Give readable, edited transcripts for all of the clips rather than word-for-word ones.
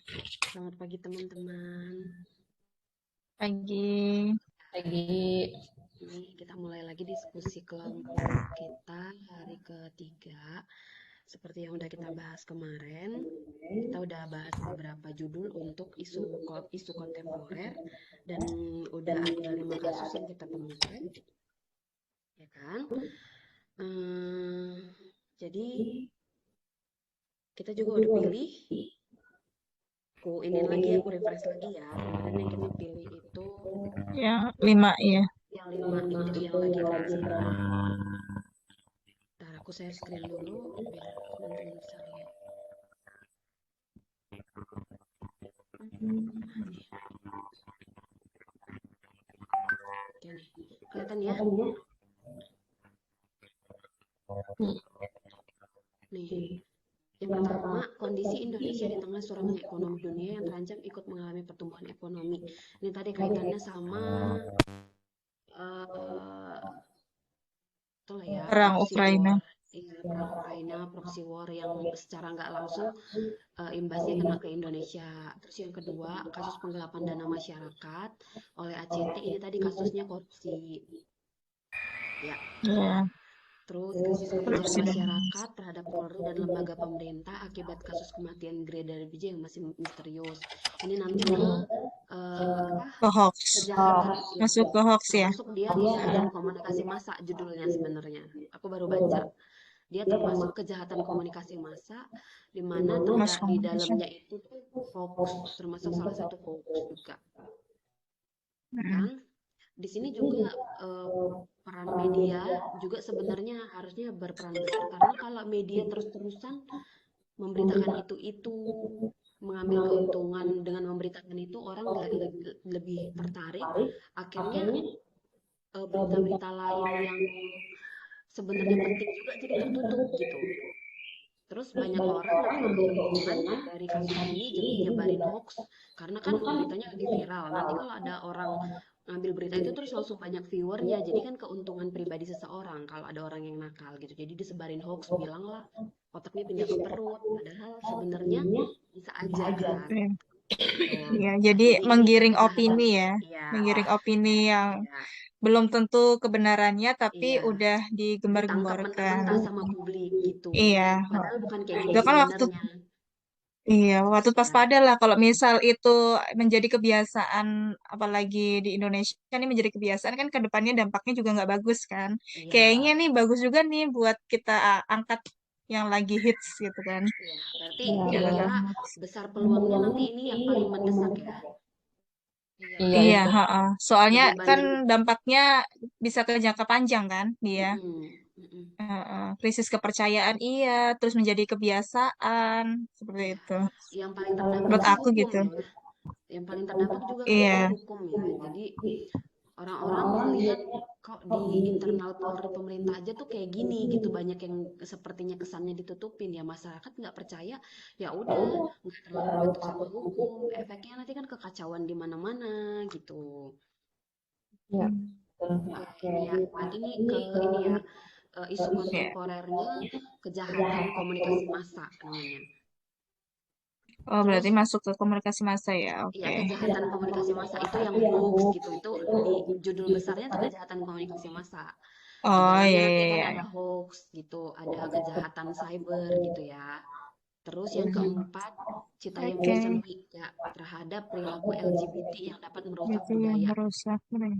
Selamat pagi teman-teman. Pagi. Lagi Ini kita mulai lagi diskusi kelompok kita hari ketiga. Seperti yang udah kita bahas kemarin, kita udah bahas beberapa judul untuk isu kontemporer dan udah ada 5 kasus yang kita temukan, ya kan? Jadi kita juga udah pilih. Aku ini lagi, aku refresh lagi ya. Kemarin yang kita pilih itu Yang 5 ya. yang 5 itu yang lagi rame. Ntar aku share screen dulu biar teman-teman bisa lihat. Nih, oke nih. Kelihatan ya? Nih, yang pertama, kondisi Indonesia di tengah suramnya ekonomi dunia yang terancam ikut mengalami pertumbuhan ekonomi. Ini tadi kaitannya sama uh, itulah ya, Perang proxy Ukraina. war. Iya, perang Ukraina, proxy war yang secara nggak langsung imbasnya kena ke Indonesia. Terus yang kedua, kasus penggelapan dana masyarakat oleh ACT. Ini tadi kasusnya korupsi. Ya, Ya, terus kasus kekejaman korupsi dan masyarakat terhadap Polri dan lembaga pemerintah akibat kasus kematian Greda Bj yang masih misterius. Ini nanti ke apa? ke hoax. Kejahatan ya Masuk hoax. ke hoax ya. Termasuk dia kejahatan komunikasi massa judulnya sebenarnya. Aku baru baca. Dia termasuk kejahatan komunikasi massa di mana Mass di communication. dalamnya itu tuh hoax, termasuk salah satu hoax juga. Hmm. Kan? Di sini juga peran media juga sebenarnya harusnya berperan besar karena kalau media terus-terusan memberitakan itu mengambil keuntungan dengan memberitakan itu orang nggak lebih tertarik, akhirnya berita-berita lain yang sebenarnya penting juga jadi tertutup gitu. Terus banyak orang ngambil keuntungan dari kasus ini jadi nyebarin hoax karena kan beritanya lagi viral. Nanti kalau ada orang ngambil berita itu terus langsung banyak viewernya, jadi kan keuntungan pribadi seseorang kalau ada orang yang nakal gitu. Jadi disebarin hoax, bilang lah otaknya pindah ke perut, padahal sebenarnya bisa aja kan. Ya, Gitu. ya, jadi Ini menggiring kejahatan. opini ya. Iya, Menggiring opini yang iya, belum tentu kebenarannya tapi iya. udah Ditangkap digembar-gemborkan. mentah-mentah sama publik gitu. Iya. Padahal bukan kayak gitu Itu kan waktu sebenarnya. Iya, waktu pas Ya, pada lah kalau misal itu menjadi kebiasaan, apalagi di Indonesia ini menjadi kebiasaan kan ke depannya dampaknya juga nggak bagus kan. iya. Kayaknya nih bagus juga nih buat kita angkat yang lagi hits gitu kan. Iya, berarti Iya, kira-kira besar peluangnya nanti ini yang paling mendesak ya. Iya, iya iya, itu. heeh. Soalnya kan dibanding dampaknya bisa ke jangka panjang kan dia. mm-mm, mm-mm. Heeh. Krisis kepercayaan iya, terus menjadi kebiasaan seperti Iya, itu. yang paling terdampak Menurut sih aku hukum gitu. ya. Yang paling terdampak juga kayaknya Iya, hukum ya. Jadi orang-orang melihat kok di internal Polri pemerintah aja tuh kayak gini gitu, banyak yang sepertinya kesannya ditutupin ya, masyarakat nggak percaya, ya udah nggak terlalu patuh sama hukum, efeknya nanti kan kekacauan di mana-mana gitu. Ya, Oke, ini ya, berarti ini ke ini ya, isu iya. kontemporernya kejahatan komunikasi massa namanya. Oh, berarti Terus masuk ke komunikasi massa ya. ya, Oke. kejahatan komunikasi massa itu yang hoax gitu. Itu di judul besarnya tuh kejahatan komunikasi massa. Di Oh, dalamnya iya, nanti iya, kan iya. ada hoax gitu, ada kejahatan cyber gitu ya. Terus yang keempat, Citayam Fashion Oke. Week ya, terhadap perilaku LGBT yang dapat merusak Itu yang budaya. merusak. Nah,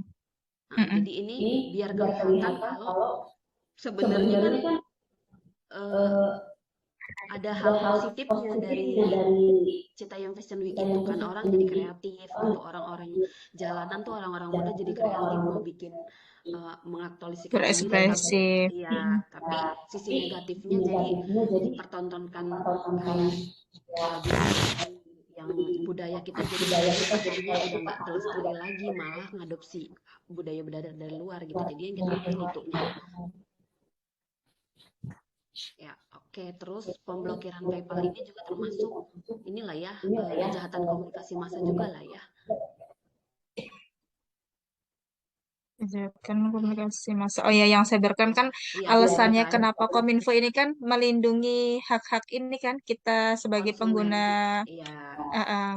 Mm-mm. jadi ini biar kelihatan kalau sebenarnya kan eh, ada hal positifnya dari Citayam Fashion Week itu kan, orang jadi kreatif gitu, orang-orang jalanan tuh orang-orang muda jadi kreatif mau bikin mengaktualisasikan diri, tapi Berekspresi. iya, Mm-mm. tapi sisi negatifnya jadi dipertontonkan kayak LGBT yang budaya kita jadi sepertinya udah nggak kelestari lagi, malah ngadopsi budaya-budaya dari luar gitu, jadi yang kita apain itunya. Ya, oke. Terus pemblokiran PayPal ini juga termasuk inilah ya, kejahatan komunikasi massa juga lah ya. Kebijakan komunikasi massa. Oh ya, yang cybercrime kan Iya, alasannya cybercrime, kenapa Kominfo ini kan melindungi hak-hak ini kan kita sebagai pengguna konsumen. Iya,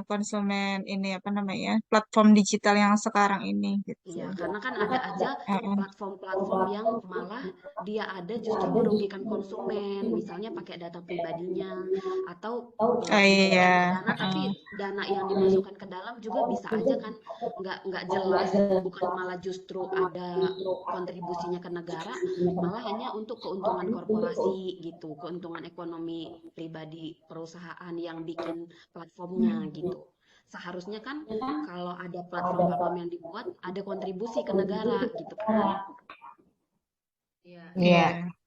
konsumen ini apa namanya platform digital yang sekarang ini gitu. iya, karena kan ada aja Uh-uh. platform-platform yang malah dia ada justru merugikan konsumen, misalnya pakai data pribadinya, atau Oh menyediakan iya, dana, tapi dana yang dimasukkan ke dalam juga bisa aja kan nggak jelas, bukan malah justru ada kontribusinya ke negara, malah hanya untuk keuntungan korporasi gitu, keuntungan ekonomi pribadi perusahaan yang bikin platformnya gitu. Seharusnya kan kalau ada platform-platform yang dibuat, ada kontribusi ke negara gitu kan. Iya. iya.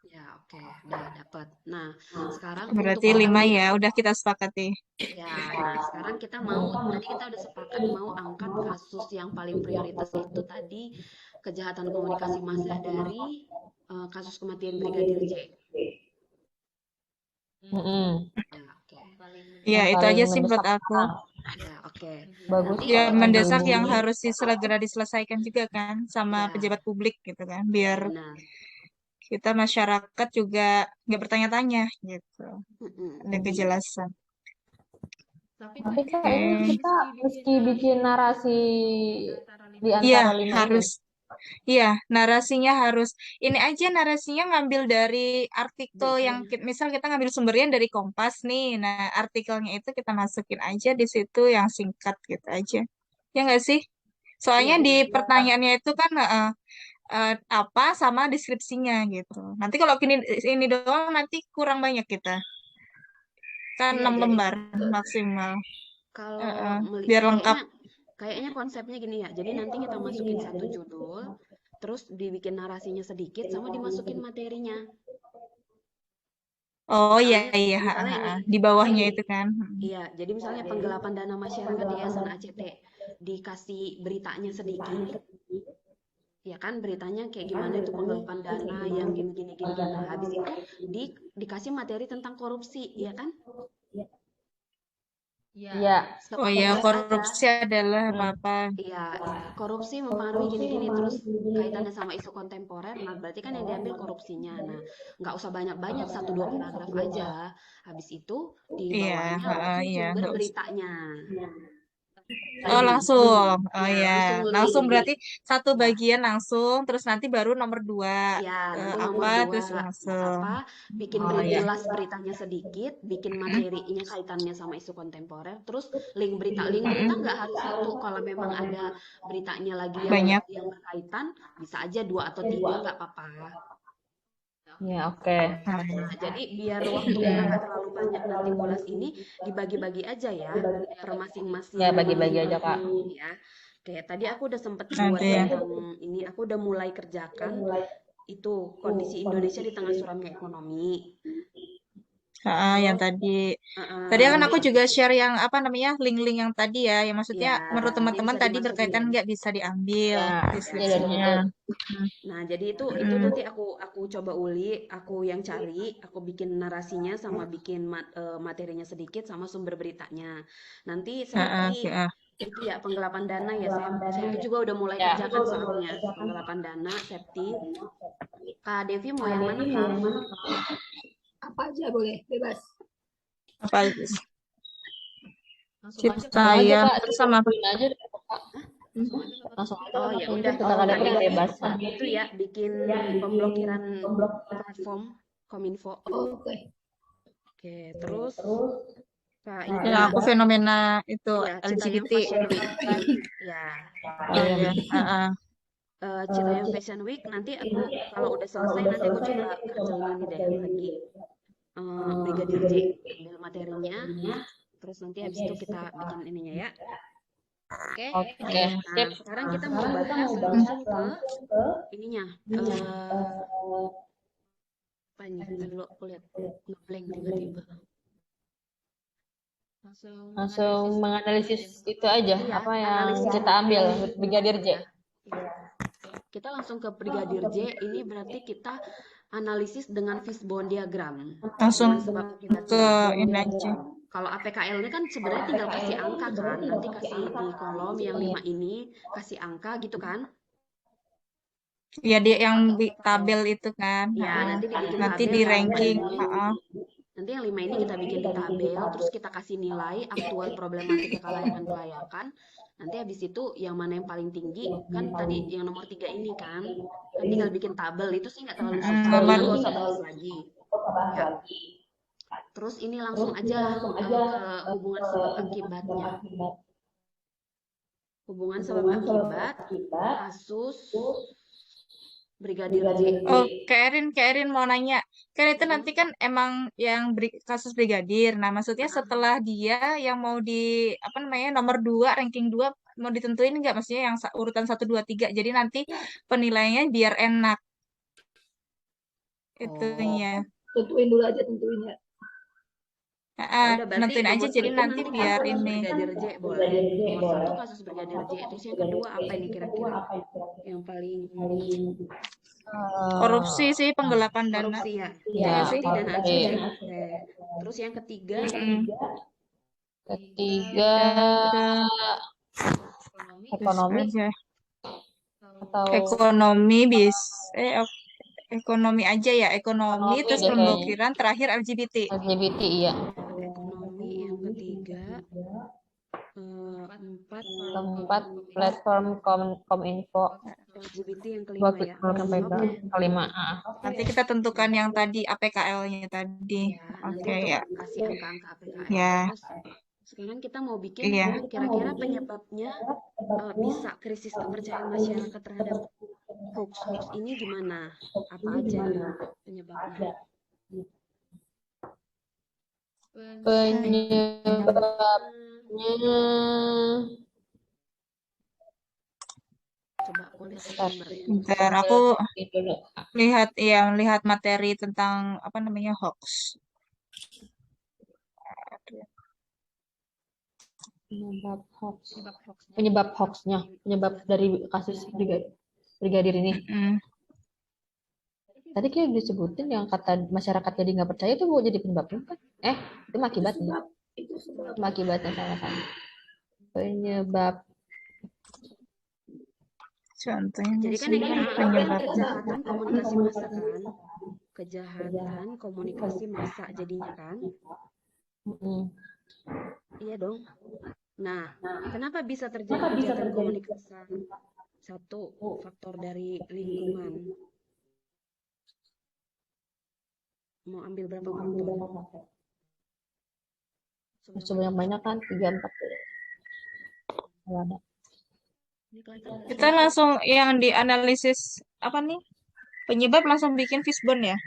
Ya, oke, udah dapat. Nah, sekarang untuk Berarti 5 kasus, ya, udah kita sepakati. ya, nah sekarang kita mau, tadi kita udah sepakat mau angkat kasus yang paling prioritas itu tadi kejahatan komunikasi massa dari kasus kematian Brigadir J. Mm-mm. Ya, oke. Ya, Yang itu paling aja sih menurut mendesak aku. sekarang. Ya, oke. Bagus Nanti, Ya, kalau yang mendesak yang dihubungi. harus segera diselesaikan juga kan sama ya, pejabat publik gitu kan, ya biar benar. kita masyarakat juga nggak bertanya-tanya gitu. Ada Mm-mm. kejelasan. Tapi Kak, ini Oke. kita mesti bikin narasi di Iya, antara 5 ini. harus. Iya, narasinya harus. Ini aja narasinya ngambil dari artikel yang Beritanya. misal kita ngambil sumbernya dari Kompas nih. Nah, artikelnya itu kita masukin aja di situ yang singkat gitu aja. Ya nggak sih? Iya Soalnya di benar. pertanyaannya itu kan apa sama deskripsinya gitu. Nanti kalau ini doang nanti kurang banyak kita. Kan Iya, 6 jadi lembar maksimal. kalau Biar lengkap. kayaknya kayaknya konsepnya gini ya. Jadi nanti kita masukin satu judul, terus dibikin narasinya sedikit sama dimasukin materinya. Oh iya Misalnya iya, misalnya ini, di misalnya bawahnya gini. itu kan. Iya, jadi misalnya penggelapan dana masyarakat Yayasan ACT dikasih beritanya sedikit, ya kan beritanya kayak gimana itu penggelapan dana yang gini gini gini. Nah, habis itu dikasih materi tentang korupsi, ya kan? Iya. Oh iya, Sekilas aja. korupsi adalah Hmm. apa-apa. Iya, korupsi mempengaruhi gini-gini terus kaitannya sama isu kontemporer. Nah, berarti kan yang diambil korupsinya. Nah, nggak usah banyak-banyak, satu dua paragraf aja. Habis itu di Iya, bawahnya langsung iya, sumber nggak usah. beritanya. Oh Link. langsung, oh Ya, ya, langsung langsung link. berarti satu Ya, bagian langsung, terus nanti baru nomor 2 ya nanti apa, nomor dua terus langsung. apa bikin Oh ya, jelas beritanya sedikit, bikin materinya kaitannya sama isu kontemporer, terus link berita nggak harus satu. Kalau memang ada beritanya lagi banyak. yang berkaitan, bisa aja dua atau tiga nggak apa-apa. Ya, oke. Nah, Nah, jadi biar waktu kita nggak terlalu banyak nanti ngulas ini, dibagi-bagi aja ya per masing-masing Ya, bagi-bagi aja, Kak. ya. Oke, tadi aku udah sempet buat nanti ya. tentang ini, aku udah mulai kerjakan itu kondisi Indonesia di tengah suramnya ekonomi. Yang Terus, tadi. Tadi kan nanti aku juga share yang apa namanya link-link yang tadi ya, yang maksudnya ya menurut nanti teman-teman bisa tadi berkaitan dimasukin. nggak bisa diambil Ya, ya dari deskripsinya. situ. Hmm. Nah, jadi itu Hmm. nanti aku coba uli, aku yang cari, aku bikin narasinya sama bikin materinya sedikit sama sumber beritanya. Nanti Septi Oke, ah. itu ya penggelapan dana ya Septi juga udah mulai Ya. kerjakan soalnya penggelapan dana Septi. Kak Devi mau yang mana Kak? Apa aja boleh, bebas. Apa aja sih? Cipta Langsung aja, ya, Kak. terus sama apa? Ditunjukin aja deh, Kak. Langsung aja Oh Kak ya tunjuk udah, kita Kak Kak Devi Devi kebebasan. itu ya bikin pemblokiran platform Kominfo. Oke. Oke, terus Kak Ya, Ida, aku fenomena itu ya Citayam LGBT. Fashion Week. Ya, Oh ya, Citayam Fashion Week nanti aku kalau udah selesai nanti aku coba kerjain ini deh lagi Brigadir J, ambil materinya, terus nanti habis itu kita bikin ininya ya. Oke. Oke, Nah, sip. sekarang kita mau bahas langsung ke ininya. Apa ini? Bentar dulu aku lihat ngeblank tiba-tiba. Langsung menganalisis itu aja, Iya, apa yang analisis kita ambil Brigadir J. ya. Kita langsung ke Brigadir J. Ini berarti kita analisis dengan fishbone diagram. langsung Dengan sebab akibat ke diagram. ini aja. Kalau APKL ini kan sebenarnya tinggal kasih angka kan. Nanti kasih di kolom yang 5 ini kasih angka gitu kan. Ya dia yang tabel itu kan. Ya, nanti dibikin Nanti tabel di yang 5 ranking. ini. Nanti yang 5 ini kita bikin di tabel, terus kita kasih nilai aktual problematika kelayakan-kelayakan. Nanti habis itu yang mana yang paling tinggi, kan tadi yang nomor 3 ini kan. Kan tinggal bikin tabel, itu sih nggak terlalu susah, kita Nomor nggak usah bahas lagi. Ya, terus ini langsung aja ke hubungan sebab akibatnya. Hubungan sebab akibat, kasus Brigadir J. Oh, Kak Erin mau nanya. Kan itu nanti kan emang yang kasus brigadir. Nah, maksudnya setelah dia yang mau di apa namanya nomor 2 ranking 2 mau ditentuin nggak? Maksudnya yang urutan 1 2 3. Jadi nanti penilaiannya biar enak Oh, itunya. Tentuin dulu aja, tentuin ya. ya udah berarti Nentuin aja nomor jadi 1 nanti nanti biar kasus ini. Brigadir J boleh. Nomor 1 kasus Brigadir J. Terus yang kedua apa ini kira-kira? Yang paling Korupsi sih, penggelapan dana. korupsi ya. Ya, Korupsi dana korupsi. ACC. Oke. Terus yang ketiga Ketiga, ekonomi aja. atau Ekonomi ekonomi aja ya, ekonomi ekonomi terus deh kayaknya. pemblokiran terakhir LGBT. LGBT, iya. ekonomi yang ketiga empat Keempat, platform Kominfo. LGBT yang kelima ya. Sampai ke Oke. kelima. Nanti kita tentukan yang tadi APKL-nya tadi. Ya, nanti Oke untuk ya. kasih angka-angka APKL. Ya. Terus sekarang kita mau bikin Iya. kira-kira penyebabnya bisa krisis kepercayaan masyarakat terhadap hoax ini gimana? Apa aja penyebabnya? Penyebabnya Coba boleh sumber ya. Bentar, aku lihat materi tentang apa namanya hoax. penyebab hoax. Penyebab hoax. Penyebab hoaxnya, penyebab dari kasus brigadir ini. Tadi kayak disebutin yang kata masyarakat jadi nggak percaya itu mau jadi penyebabnya kan? Itu akibatnya. Itu akibatnya sama-sama. Penyebab. Contohnya Jadi kan yang kita anggap kejahatan komunikasi massa kan? Kejahatan komunikasi massa jadinya kan? Iya dong. Nah, kenapa bisa terjadi kejahatan komunikasi? Satu, faktor dari lingkungan. Mau ambil berapa faktor? Sebanyak banyak kan 3-4. Kalau ada. Kita langsung yang dianalisis apa nih? Penyebab langsung bikin fishbone ya?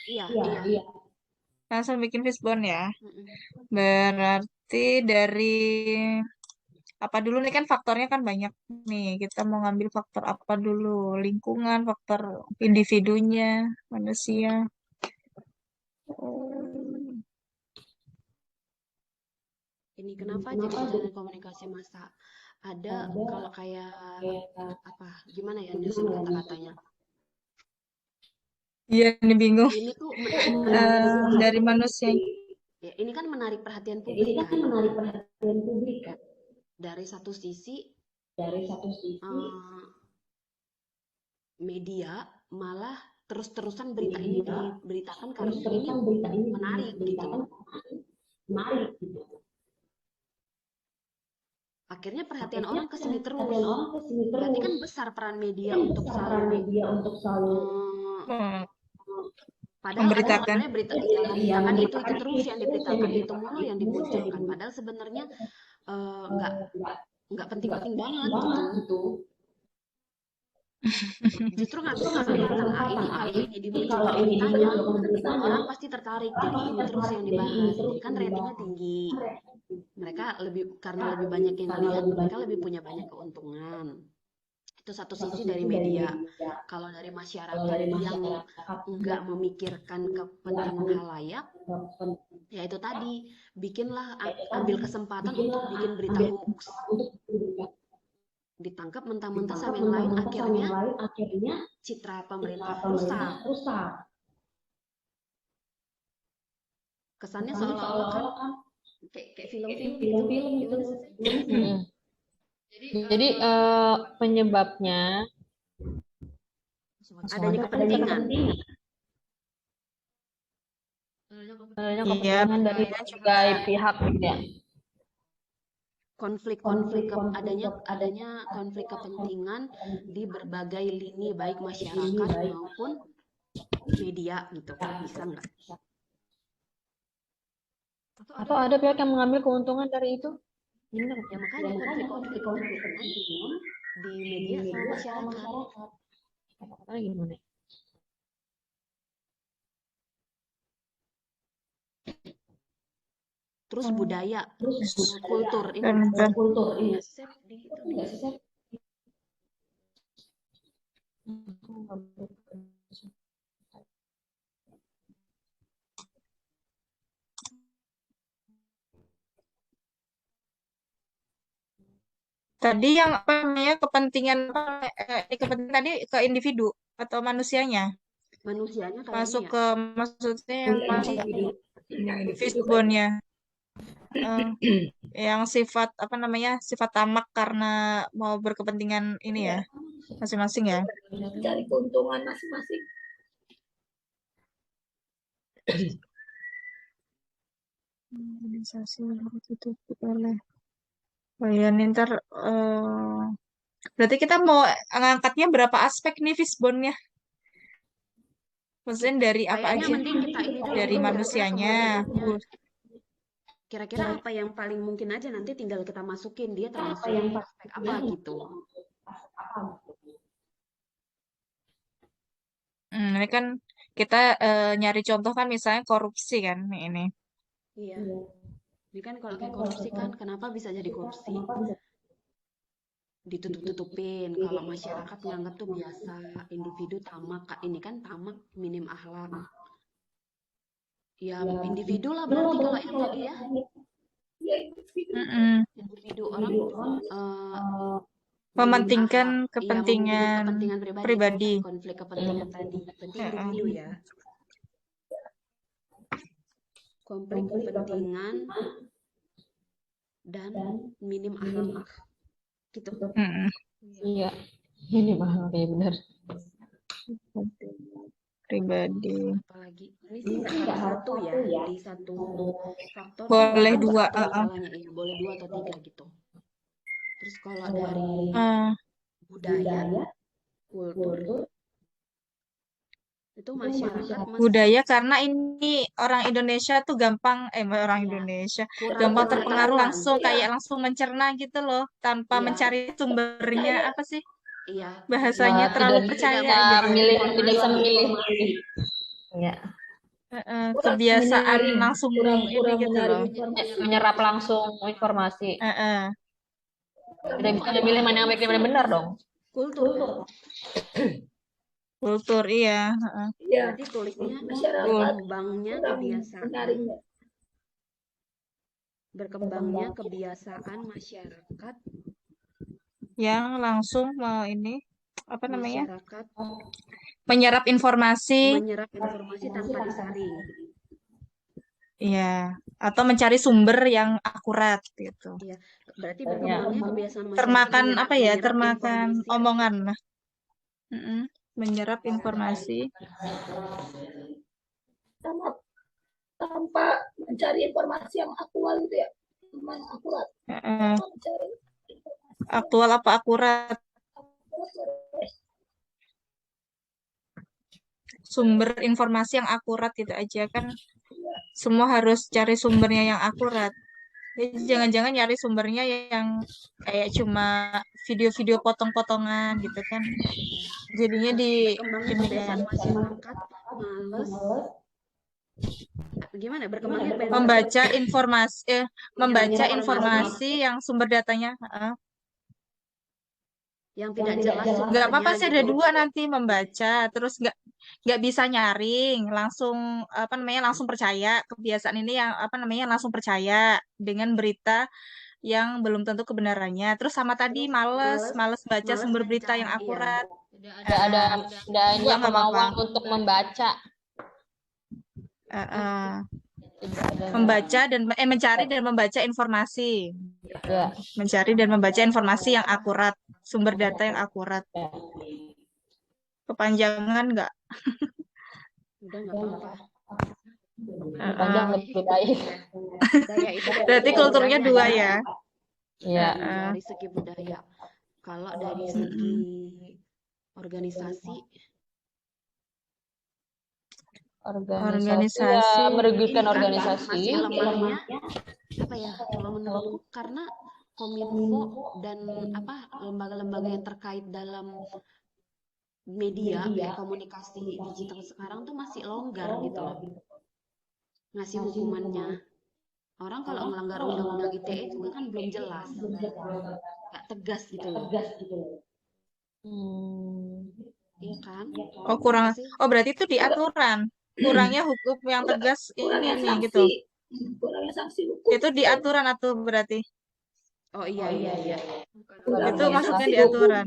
Iya. Langsung bikin fishbone ya. Berarti dari apa dulu nih kan faktornya kan banyak nih. Kita mau ngambil faktor apa dulu? Lingkungan, faktor individunya, manusia. Ini kenapa jadi kejahatan komunikasi massa? Ada kalau kayak apa? Gimana ya nyusun kata-katanya? Iya, ini bingung. Ini tuh dari manusia. Ya, ini kan menarik perhatian publik kan? Dari satu sisi media malah terus-terusan berita ini diberitakan karena ini menarik gitu loh. Akhirnya perhatian orang ke sini terus. Berarti kan besar peran media untuk selalu padahal ada sebenarnya berita yang diberitakan itu terus yang diberitakan itu mulu yang dimunculkan. Padahal sebenarnya nggak penting-penting banget gitu. Justru nggak bisa kelihatan ini dimunculkan beritanya, orang pasti tertarik jadi ini terus yang dibahas. Jadi kan ratingnya tinggi. Mereka karena lebih banyak yang lihat, mereka lebih punya banyak keuntungan. Itu satu sisi dari media. Kalau dari masyarakat yang nggak memikirkan kepentingan halayak, ya itu tadi, ambil kesempatan untuk bikin berita hoax. Ditangkap mentah-mentah sama yang lain, akhirnya citra pemerintah rusak. Kesannya seolah-olah kan kayak film-film gitu. Jadi penyebabnya adanya kepentingan. Adanya Iya, kepentingan dari makanya berbagai pihak gitu ya. Adanya konflik kepentingan di berbagai lini, baik masyarakat maupun media gitu. Bisa nggak? Atau ada pihak yang mengambil keuntungan dari itu? Gimana? Ya makanya konflik kepentingan di media sama masyarakat. Kata-katanya gimana? Terus budaya, kultur ini dan nggak save di itu nih. tadi yang apa namanya kepentingan kepentingan tadi ke individu atau manusianya Manusianya kayaknya masuk ya. ke maksudnya yang masuk Yang individu kan. fishbone-nya yang sifat apa namanya sifat tamak karena mau berkepentingan ini ya masing-masing ya. Mencari keuntungan masing-masing. Organisasi ditutup oleh ya ntar berarti kita mau ngangkatnya berapa aspek nih fishbone-nya? Maksudnya dari apa Kayaknya aja? mending kita ini dulu, Dari kira-kira manusianya. kemudiannya. Kira-kira apa yang paling mungkin aja nanti tinggal kita masukin dia termasuk aspek apa gitu. Ini kan kita nyari contoh kan misalnya korupsi kan ini. Iya. Ini kan kalau kayak korupsi kan kenapa bisa jadi korupsi? Ditutup-tutupin. Kalau masyarakat nganggap tuh biasa, individu tamak. Ini kan tamak minim akhlak. Ya individu lah berarti kalau yang tadi ya. Individu orang Mementingkan memenuhi kepentingan pribadi. Konflik kepentingan tadi. Berarti individu ya. Konflik kepentingan dan minim akhlak. Gitu. Iya, ini mahal ya benar. Pribadi. Apalagi ini sih nggak harus satu ya, di satu faktor Boleh satu dua. masalahnya ya, boleh 2 atau 3 gitu. Terus kalau dari budaya, kultur itu masyarakat budaya karena ini orang Indonesia tuh gampang Indonesia gampang terpengaruh langsung kayak langsung mencerna gitu loh tanpa mencari sumbernya apa sih bahasanya terlalu percaya Tidak bisa memilih. Ya. Kebiasaan langsung kurang ini gitu loh Menyerap langsung informasi. Tidak bisa memilih mana yang baik dan mana yang benar dong. Kultur iya. Jadi tulisnya berkembangnya kebiasaan masyarakat yang langsung ini apa namanya masyarakat menyerap informasi tanpa disaring. Iya, atau mencari sumber yang akurat gitu. Iya, berarti berkembangnya kebiasaan masyarakat termakan apa ya? Termakan informasi omongan. Menyerap informasi tanpa mencari informasi yang aktual gitu ya. Yang akurat. Aktual apa akurat? Sumber informasi yang akurat itu aja kan. Semua harus cari sumbernya yang akurat. Jangan-jangan nyari sumbernya yang kayak cuma video-video potong-potongan gitu kan. Jadinya di kebiasaan masyarakat males gimana berkembangnya membaca informasi yang sumber datanya yang tidak jelas. Nggak apa-apa sih ada dua nanti membaca terus nggak bisa nyaring langsung apa namanya langsung percaya kebiasaan ini yang apa namanya langsung percaya dengan berita yang belum tentu kebenarannya terus sama tadi males baca sumber berita yang akurat. Tidak ada kemauan untuk membaca. Membaca dan mencari dan membaca informasi. Mencari dan membaca informasi yang akurat, sumber data yang akurat. Kepanjangan nggak? Udah nggak apa-apa. Panjang Heeh. lebih baik. Budaya itu dari Berarti segi kulturnya budaya 2 ya. Iya. Heeh. dari segi budaya. Kalau dari Mm-mm. segi organisasi, Organisasi ya Organisasi. merugikan ini kan organisasi. masih lemahnya apa ya? Kalau menurutku karena Kominfo dan apa lembaga-lembaga yang terkait dalam media kayak komunikasi digital sekarang tuh masih longgar gitu loh ngasih hukumannya. Orang kalau ngelanggar undang-undang ITE juga kan belum jelas, nggak tegas gitu loh. Hmm. Iya kan? Oh, Iya kurang. nggak sih? Oh, berarti itu di aturan. Kurangnya hukum yang tegas kurangnya ini gitu. sanksi, kurangnya sanksi hukum. Itu di aturan atau berarti? Oh iya iya iya. Itu Kurangnya masuknya sanksi di hukum. aturan.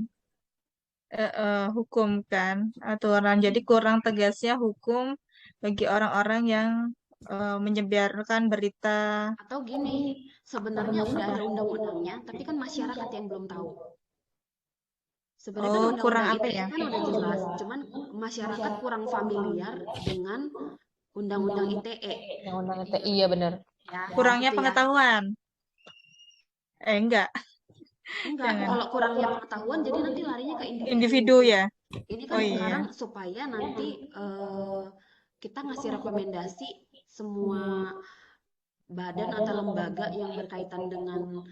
Hukum kan, aturan. Jadi kurang tegasnya hukum bagi orang-orang yang menyebarkan berita. Atau gini, sebenarnya udah ada undang-undangnya, tapi kan masyarakat yang belum tahu. Sebenarnya kan Oh, kurang undang-undang apa ITE ya? kan udah jelas, cuman masyarakat kurang familiar dengan undang-undang ITE. Undang-undang ITE, iya benar. Ya, Kurangnya gitu ya. pengetahuan. Enggak, Enggak, jangan. kalau kurangnya pengetahuan jadi nanti larinya ke individu. Individu ya. Ini Oh kan iya. sekarang supaya nanti kita ngasih rekomendasi semua badan atau lembaga yang berkaitan dengan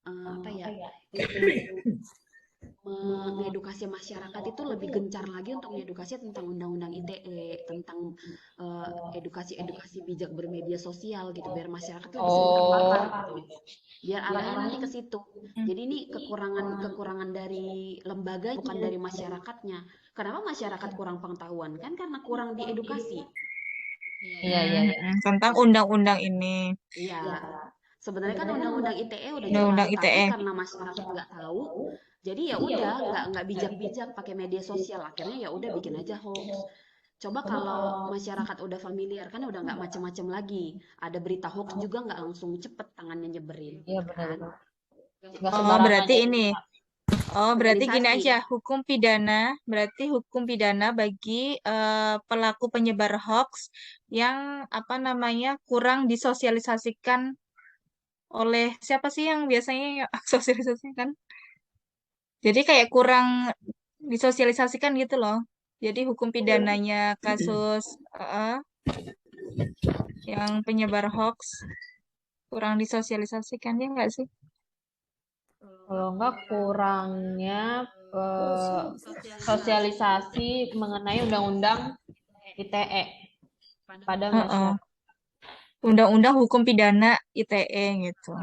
apa ya mengedukasi masyarakat itu lebih gencar lagi untuk mengedukasi tentang undang-undang ITE, tentang edukasi-edukasi bijak bermedia sosial gitu, biar masyarakat lebih bisa terpapar gitu. Biar arahnya nanti ke situ. Jadi ini kekurangan dari lembaga bukan dari masyarakatnya. Kenapa masyarakat kurang pengetahuan? Kan karena kurang diedukasi. Iya, iya, iya. Tentang undang-undang ini. Iya. Sebenarnya kan undang-undang ITE udah jelas, Undang-undang tapi ITE. karena masyarakat nggak tahu, jadi ya udah nggak bijak-bijak pakai media sosial. Akhirnya ya udah bikin aja hoax. Coba kalau masyarakat udah familiar kan udah nggak macam-macam lagi. Ada berita hoax juga nggak langsung cepet tangannya nyeberin, Iya kan? benar. Nggak Oh, sembarangan berarti ya. ini. Oh, berarti gini Organisasi. aja, berarti hukum pidana bagi pelaku penyebar hoax yang apa namanya kurang disosialisasikan oleh siapa sih yang biasanya sosialisasikan? Jadi kayak kurang disosialisasikan gitu loh. Jadi hukum pidananya kasus yang penyebar hoax kurang disosialisasikan ya nggak sih? Kalau enggak kurangnya sosialisasi mengenai undang-undang ITE pada masyarakat Undang-undang hukum pidana ITE gitu.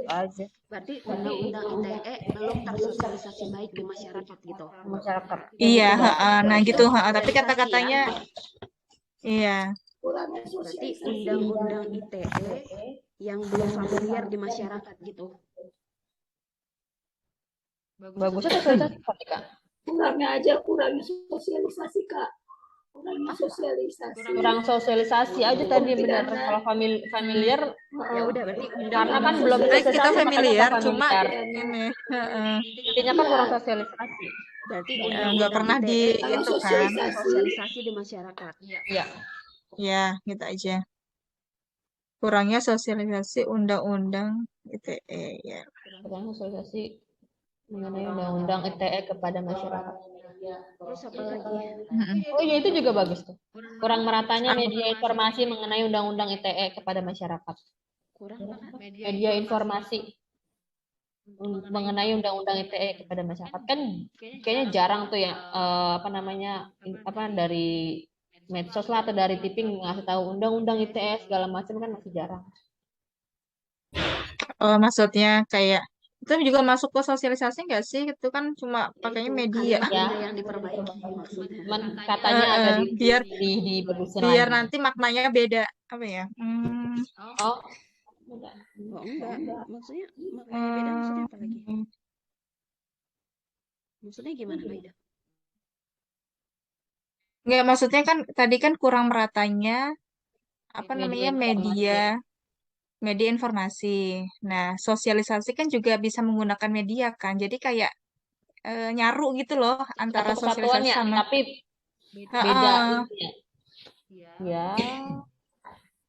aja. Berarti undang-undang ITE belum tersosialisasi baik di masyarakat gitu. Masyarakat. Iya, nah gitu. Tapi Sosialisasi kata-katanya, ya. iya. Kurangnya Berarti sosialisasi. undang-undang ITE yang belum familiar di masyarakat gitu. Bagusnya sosialisasi Kak. Kurangnya sosialisasi Kak. Kurangnya sosialisasi. Kurang sosialisasi aja tadi benar. Kalau familiar Ya udah berarti karena kan belum Kita sosialisasi makanya familiar, nggak cuma familiar. ini Intinya kan kurang sosialisasi. berarti nggak undang-undang pernah ITE di Kalau itu kan. sosialisasi di masyarakat. Iya. Ya, gitu aja. Kurangnya sosialisasi undang-undang ITE ya. Kurang sosialisasi mengenai undang-undang ITE kepada masyarakat. Terus apa lagi? Oh iya itu juga bagus tuh. Kurang meratanya media informasi mengenai undang-undang ITE kepada masyarakat. Kurang apa? Media informasi mengenai undang-undang ITE kepada masyarakat kan kayaknya jarang tuh ya dari medsos lah atau dari TV ngasih tahu undang-undang ITE segala macam kan masih jarang. Oh, maksudnya kayak itu juga masuk ke sosialisasi nggak sih? Itu kan cuma pakainya media. Kalimatnya yang diperbaiki maksudnya. Cuman katanya agak dibagusin Biar lagi. nanti maknanya beda. Apa ya? Oh, Oh enggak, maksudnya maknanya beda maksudnya apa lagi? Maksudnya gimana Maida? Nggak, maksudnya kan tadi kan kurang meratanya apa namanya media informasi. Nah, sosialisasi kan juga bisa menggunakan media kan. Jadi kayak nyaru gitu loh antara Satu kesatuan sosialisasi ya, sama tapi beda Heeh, intinya. Ya. Ya,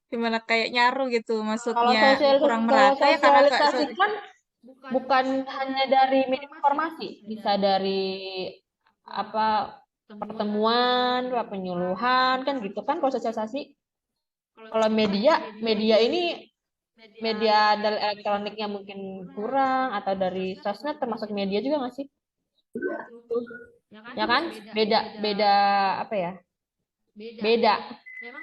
gimana kayak nyaru gitu kalau maksudnya kurang kalau merata ya karena nggak sosialisasi kan bukan hanya dari minim informasi, bisa dari apa pertemuan, penyuluhan kan gitu kan kalau sosialisasi. Kalau media ini media dari elektroniknya mungkin kurang atau dari sosmed termasuk media juga nggak sih? Ya kan? Beda beda apa ya? Beda.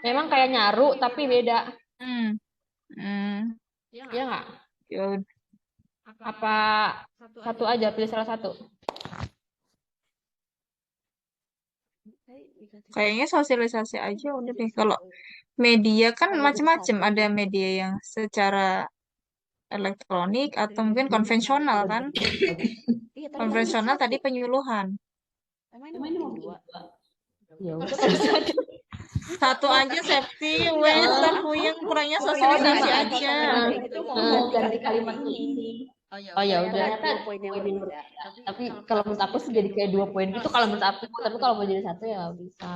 Memang kayak nyaru tapi beda. hmm, hmm, Iya nggak? ya ud- Apa satu aja pilih salah satu? kayaknya sosialisasi aja udah deh. Kalau media kan macam-macam, ada media yang secara elektronik atau mungkin konvensional kan. Iya, tapi Konvensional tadi penyuluhan. emang ini mau bikin 2. Ya udah kalau satu. Satu aja safety, wes ntar puyeng kurangnya sosialisasi aja. Itu mau ganti kalimat ini. Oh ya udah. Ternyata 2 poin yang berbeda. Tapi kalau menurut aku sih jadi kayak 2 poin gitu kalau menurut aku. Tapi kalau mau jadi satu ya nggak bisa.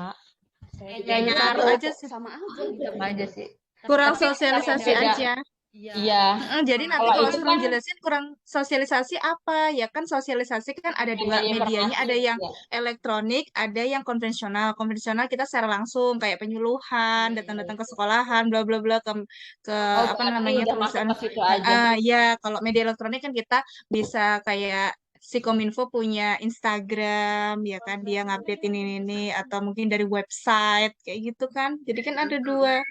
Kayak nyaru Satu aja sih. sama aja gitu. sama aja sih. Kurang Tapi sosialisasi beda. aja. Iya. Jadi nanti Kalau kalau itu suruh kan jelasin kurang sosialisasi apa? Ya kan sosialisasi kan ada dua media medianya, ada informasi yang ya. elektronik, ada yang konvensional. Konvensional kita secara langsung kayak penyuluhan, datang-datang ke sekolahan, bla bla bla ke Oh apa berarti namanya udah masuk perusahaan. ke situ aja. Ya kalau media elektronik kan kita bisa kayak si Kominfo punya Instagram, ya kan dia ngupdate ini atau mungkin dari website kayak gitu kan. Jadi kan ada dua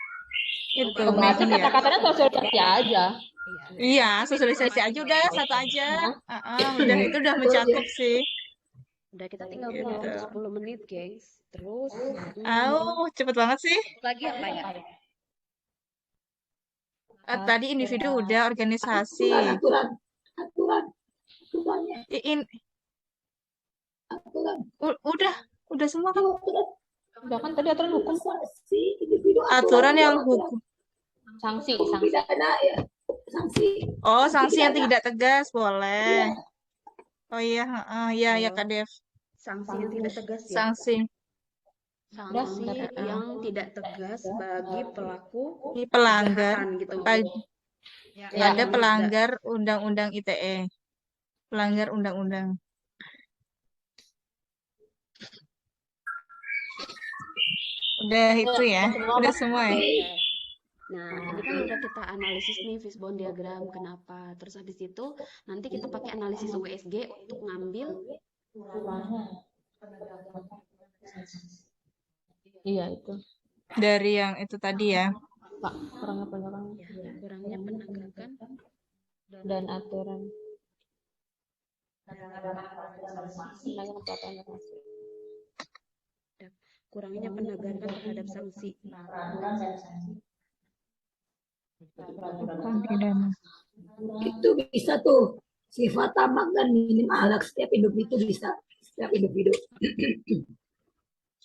itu Oh, berarti media. kata-katanya sosialisasi aja. Iya, sosialisasi aja udah satu aja. Udah itu udah mencakup sih. Udah kita tinggal Gitu. waktu 10 menit, gengs. Terus Cepet banget sih. lagi apa ya? Tadi individu udah, organisasi. Aturannya, I- in- aturan. udah semua kan? Udah kan tadi aturan hukum Sanksi individu Aturan yang hukum. sanksi pidana ya, sanksi. Oh, sanksi yang tidak tegas boleh. Oh iya, ya Kak Dev. Sanksi yang tidak tegas ya. Sanksi Sanksi yang tidak tegas bagi pelaku ini pelanggar kejahatan gitu. pada pelanggar Undang-Undang ITE. Pelanggar undang-undang. Udah itu ya, udah semua ya. Nah, ini kan udah kita analisis nih fishbone diagram kenapa. Terus habis itu nanti kita pakai analisis USG untuk ngambil iya itu dari yang itu tadi ya. Pak kurangnya penegakan kurangnya penegakan dan aturan penegakan peraturan informasi. kurangnya penegakan terhadap sanksi. Pidana. Itu bisa tuh sifat tamak dan minim akhlak setiap individu bisa, setiap individu.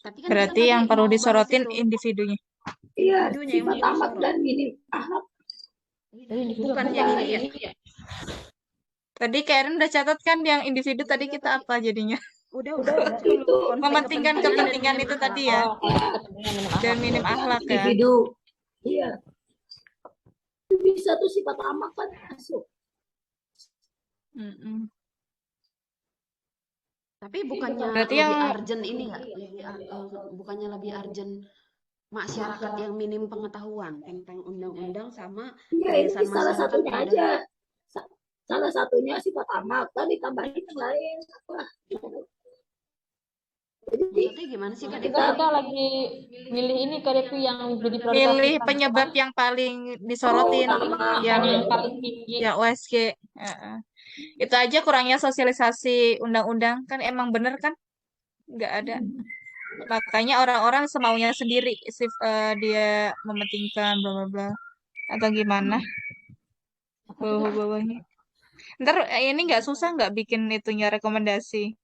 Tapi kan Berarti kita yang tadi perlu mau bahas disorotin itu. individunya. Iya, Individunya yang sifat mau tamak disorot. dan minim akhlak. Bukan yang ini ya. Tadi Karen udah catat kan yang individu tadi kita apa jadinya? Udah. Itu Mementingkan kepentingan itu tadi ya. Dan minim akhlak ya. individu. Iya. Itu bisa tuh sifat tamak kan masuk. Mm-mm. Tapi bukannya Berarti lebih yang- urgent ini nggak? Bukannya lebih urgent masyarakat yang minim pengetahuan tentang undang-undang sama Iya, kebiasaan ini salah masyarakat satunya pada- aja. Salah satunya sifat tamak, tadi tambahin yang lain. Apa? Jadi Maksudnya gimana sih Kak? kita lagi milih ini KDP yang jadi prioritas Pilih kita. penyebab yang paling disorotin, yang paling tinggi. ya USG. Itu aja kurangnya sosialisasi undang-undang kan emang bener kan? Nggak ada. Makanya orang-orang semaunya sendiri dia mementingkan bla bla bla atau gimana bawah-bawahnya. Ntar ini nggak susah nggak bikin itunya rekomendasi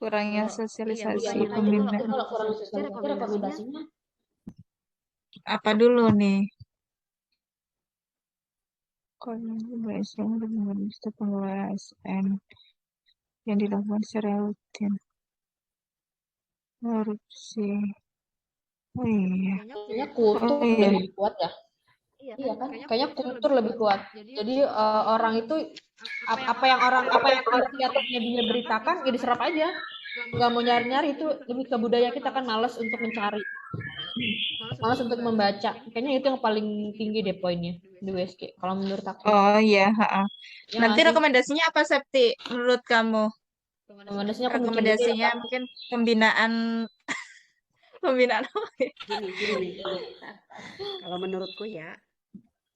kurangnya sosialisasi bayangin aja pembinaan. Kalau kurang sosialisasi rekomendasinya Apa dulu nih? Kondisi pengelolaan ASN. yang dilakukan secara rutin. Korupsi. Oh iya. Kayaknya kultur Oh iya. lebih kuat ya. Iya kan? Kayaknya kultur lebih kuat. Jadi orang itu apa yang lihat media beritakan ya diserap aja. Nggak mau nyari-nyari, itu lebih ke budaya kita kan, malas untuk mencari, malas untuk membaca. Kayaknya itu yang paling tinggi deh poinnya di WSG kalau menurut aku. Oh iya. Ha-ha. Ya Nanti nggak sih? rekomendasinya apa, Septi? Menurut kamu? Rekomendasinya aku mikir dulu ya. Rekomendasinya mungkin pembinaan pembinaan apa ya? Gini. Kalau menurutku ya,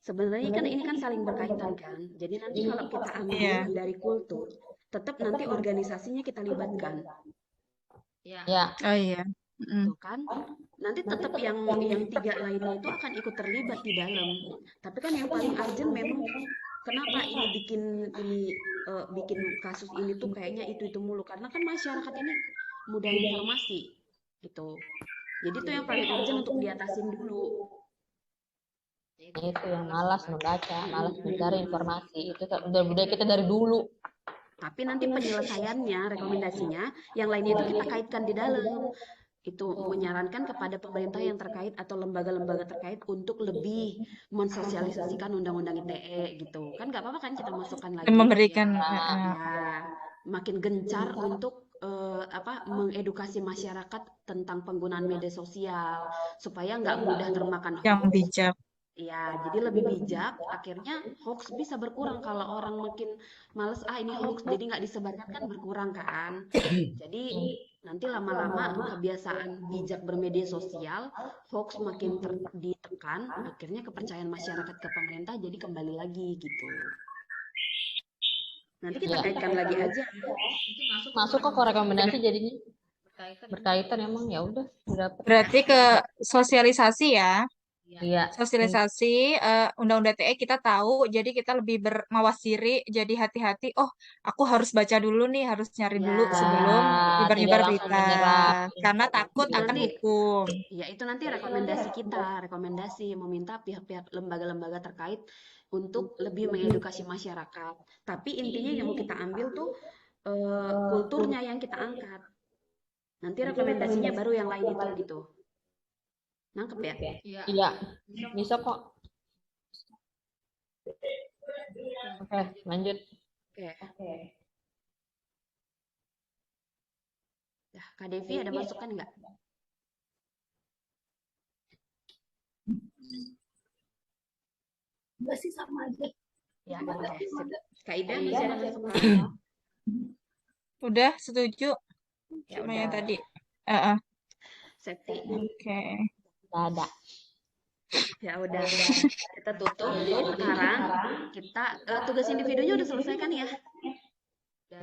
sebenarnya kan ini kan saling berkaitan kan. Jadi nanti kalau kita ambil Iya. dari kultur, tetap nanti organisasinya kita libatkan. Ya, Oh iya. Mm. Tuh kan? Nanti tetap yang tiga lainnya itu akan ikut terlibat di dalam. Tapi kan yang paling urgent memang kenapa ini bikin kasus ini tuh kayaknya itu mulu, karena kan masyarakat ini mudah informasi gitu. Jadi itu yang paling urgent untuk diatasin dulu. itu yang malas membaca, malas mencari informasi. Itu udah budaya kita dari dulu. Tapi nanti penyelesaiannya, rekomendasinya, yang lainnya itu kita kaitkan di dalam. Itu menyarankan kepada pemerintah yang terkait atau lembaga-lembaga terkait untuk lebih mensosialisasikan undang-undang ITE gitu. Kan nggak apa-apa kan kita masukkan lagi. Memberikan Ya, makin gencar untuk mengedukasi masyarakat tentang penggunaan media sosial supaya nggak mudah termakan yang hoax. bijak. Ya, jadi lebih bijak. Akhirnya hoax bisa berkurang kalau orang makin males, ini hoax, jadi nggak disebarkan kan berkurang kan. Jadi nanti lama-lama kebiasaan bijak bermedia sosial, hoax makin ditekan, akhirnya kepercayaan masyarakat ke pemerintah jadi kembali lagi gitu. Nanti kita kaitkan lagi aja. Masuk kok rekomendasi jadinya berkaitan emang, ya udah dapat. Berarti ke sosialisasi ya. Iya. Sosialisasi undang-undang TE kita tahu, jadi kita lebih bermawas diri, jadi hati-hati. Oh, aku harus baca dulu nih, harus nyari dulu sebelum nyebar-nyebar tidak langsung berita, menyerap. karena takut Itu akan nanti, hukum. ya itu nanti rekomendasi meminta pihak-pihak lembaga-lembaga terkait untuk lebih mengedukasi masyarakat. Tapi intinya yang mau kita ambil tuh kulturnya yang kita angkat. Nanti rekomendasinya baru yang lain itu gitu. Nangkep ya? Iya, bisa kok. Oke, lanjut. Oke. Nah, Kak Devi ada masukan nggak? Enggak sih, sama aja. Ya, oke. Sip. Kak Ida masih ada masukan? Udah setuju Ya sama udah. yang tadi. Septi. Oke. Ada. Ya udah. Kita tutup. Sekarang kita tugas individunya udah selesai kan ya?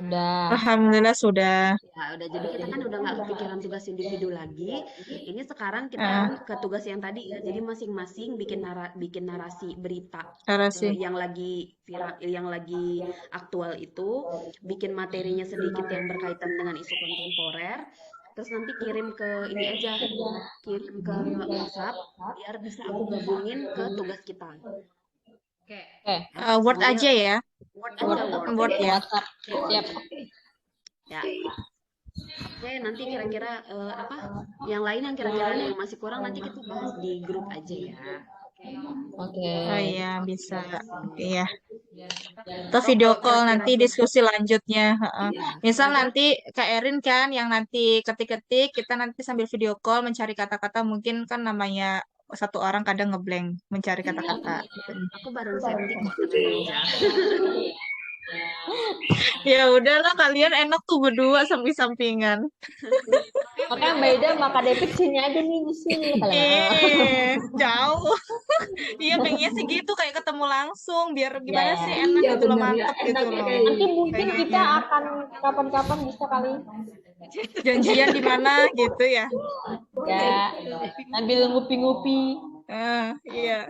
Udah. Alhamdulillah sudah. Ya udah, jadi kita kan udah nggak kepikiran tugas individu lagi. Ini sekarang kita ke tugas yang tadi ya. Jadi masing-masing bikin narasi berita Narasi. yang lagi viral, yang lagi aktual itu, bikin materinya sedikit yang berkaitan dengan isu kontemporer. Terus nanti kirim ke ini aja, kirim ke WhatsApp biar bisa aku gabungin ke tugas kita. Oke. Word aja ya. Word aja, Word ya. WhatsApp. Siap. Ya. Oke, nanti kira-kira yang lain yang kira-kira ada yang masih kurang nanti kita bahas di grup aja ya. Oke. Oh iya, bisa. Iya. Atau video call nanti diskusi lanjutnya. Misal nanti Kak Erin kan yang nanti ketik-ketik, kita nanti sambil video call mencari kata-kata, mungkin kan namanya satu orang kadang ngeblank mencari kata-kata. Aku bareng Septi kok, tenang aja. Ya udahlah, kalian enak tuh berdua samping-sampingan. Makanya Mbak Ida sama Kak David sini aja nih, di sini. Jauh. Iya, pengennya sih gitu, kayak ketemu langsung, biar gimana sih enak Iya, gitu loh, benar ya. mantep gitu Enak loh. kayak Nanti mungkin kita akan kapan-kapan bisa kali. Janjian di mana gitu ya. Ya, sambil ngupi-ngupi. Iya.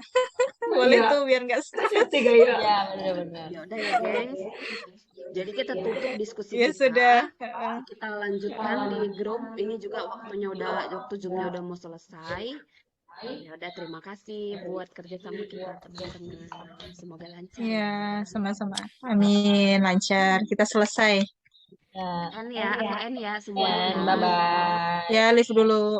Boleh tuh biar nggak stres. Tiga ya. Ya, benar-benar. Ya udah ya, gengs. Jadi kita tutup diskusi Ya kita. sudah. Kita lanjutkan di grup. Ini juga waktu Zoom-nya udah mau selesai. Ya udah, terima kasih buat kerjasama kita teman-teman. Semoga lancar. Ya, sama-sama. Amin, lancar. Kita selesai. Ya, N ya, aku N ya and semuanya. bye-bye. Ya, live dulu.